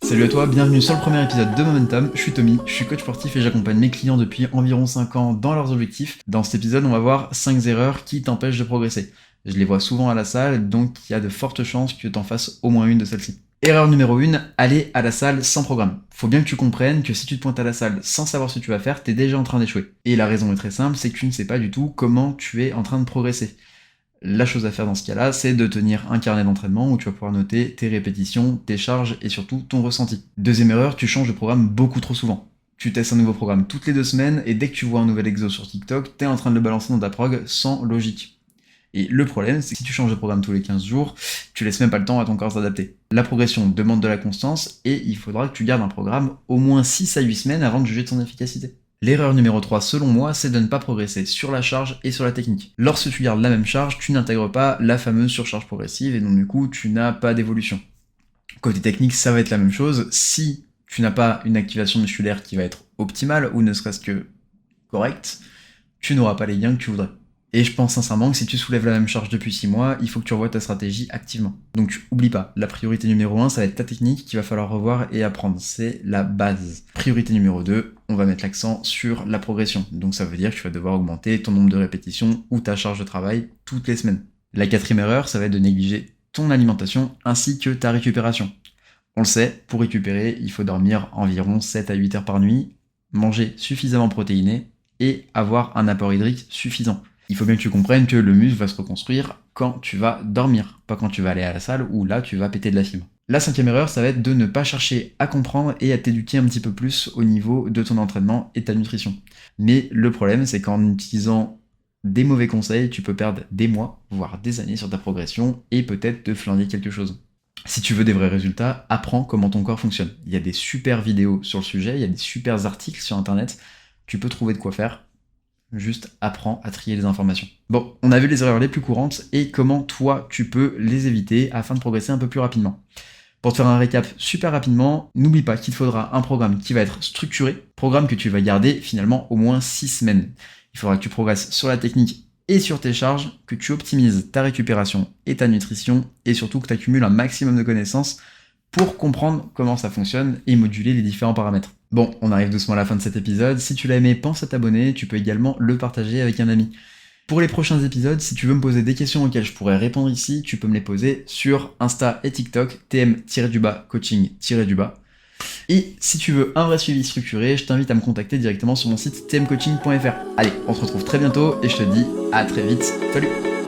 Salut à toi, bienvenue sur le premier épisode de Momentum, je suis Tommy, je suis coach sportif et j'accompagne mes clients depuis environ 5 ans dans leurs objectifs. Dans cet épisode, on va voir 5 erreurs qui t'empêchent de progresser. Je les vois souvent à la salle, donc il y a de fortes chances que t'en fasses au moins une de celles-ci. Erreur numéro 1, aller à la salle sans programme. Faut bien que tu comprennes que si tu te pointes à la salle sans savoir ce que tu vas faire, t'es déjà en train d'échouer. Et la raison est très simple, c'est que tu ne sais pas du tout comment tu es en train de progresser. La chose à faire dans ce cas-là, c'est de tenir un carnet d'entraînement où tu vas pouvoir noter tes répétitions, tes charges et surtout ton ressenti. Deuxième erreur, tu changes de programme beaucoup trop souvent. Tu testes un nouveau programme toutes les 2 semaines et dès que tu vois un nouvel exo sur TikTok, t'es en train de le balancer dans ta prog sans logique. Et le problème, c'est que si tu changes de programme tous les 15 jours, tu laisses même pas le temps à ton corps s'adapter. La progression demande de la constance et il faudra que tu gardes un programme au moins 6 à 8 semaines avant de juger de son efficacité. L'erreur numéro 3, selon moi, c'est de ne pas progresser sur la charge et sur la technique. Lorsque tu gardes la même charge, tu n'intègres pas la fameuse surcharge progressive et donc du coup, tu n'as pas d'évolution. Côté technique, ça va être la même chose. Si tu n'as pas une activation musculaire qui va être optimale ou ne serait-ce que correcte, tu n'auras pas les gains que tu voudrais. Et je pense sincèrement que si tu soulèves la même charge depuis 6 mois, il faut que tu revoies ta stratégie activement. Donc oublie pas, la priorité numéro 1, ça va être ta technique qu'il va falloir revoir et apprendre. C'est la base. Priorité numéro 2, on va mettre l'accent sur la progression. Donc ça veut dire que tu vas devoir augmenter ton nombre de répétitions ou ta charge de travail toutes les semaines. La 4e erreur, ça va être de négliger ton alimentation ainsi que ta récupération. On le sait, pour récupérer, il faut dormir environ 7 à 8 heures par nuit, manger suffisamment protéiné et avoir un apport hydrique suffisant. Il faut bien que tu comprennes que le muscle va se reconstruire quand tu vas dormir, pas quand tu vas aller à la salle où là tu vas péter de la fibre. La 5e erreur, ça va être de ne pas chercher à comprendre et à t'éduquer un petit peu plus au niveau de ton entraînement et de ta nutrition. Mais le problème, c'est qu'en utilisant des mauvais conseils, tu peux perdre des mois, voire des années sur ta progression et peut-être te flinguer quelque chose. Si tu veux des vrais résultats, apprends comment ton corps fonctionne. Il y a des super vidéos sur le sujet, il y a des super articles sur internet, tu peux trouver de quoi faire. Juste apprends à trier les informations. Bon, on a vu les erreurs les plus courantes et comment toi tu peux les éviter afin de progresser un peu plus rapidement. Pour te faire un récap super rapidement, n'oublie pas qu'il te faudra un programme qui va être structuré, programme que tu vas garder finalement au moins 6 semaines. Il faudra que tu progresses sur la technique et sur tes charges, que tu optimises ta récupération et ta nutrition et surtout que tu accumules un maximum de connaissances pour comprendre comment ça fonctionne et moduler les différents paramètres. Bon, on arrive doucement à la fin de cet épisode. Si tu l'as aimé, pense à t'abonner. Tu peux également le partager avec un ami. Pour les prochains épisodes, si tu veux me poser des questions auxquelles je pourrais répondre ici, tu peux me les poser sur Insta et TikTok, tm-coaching-. Et si tu veux un vrai suivi structuré, je t'invite à me contacter directement sur mon site tmcoaching.fr. Allez, on se retrouve très bientôt et je te dis à très vite. Salut!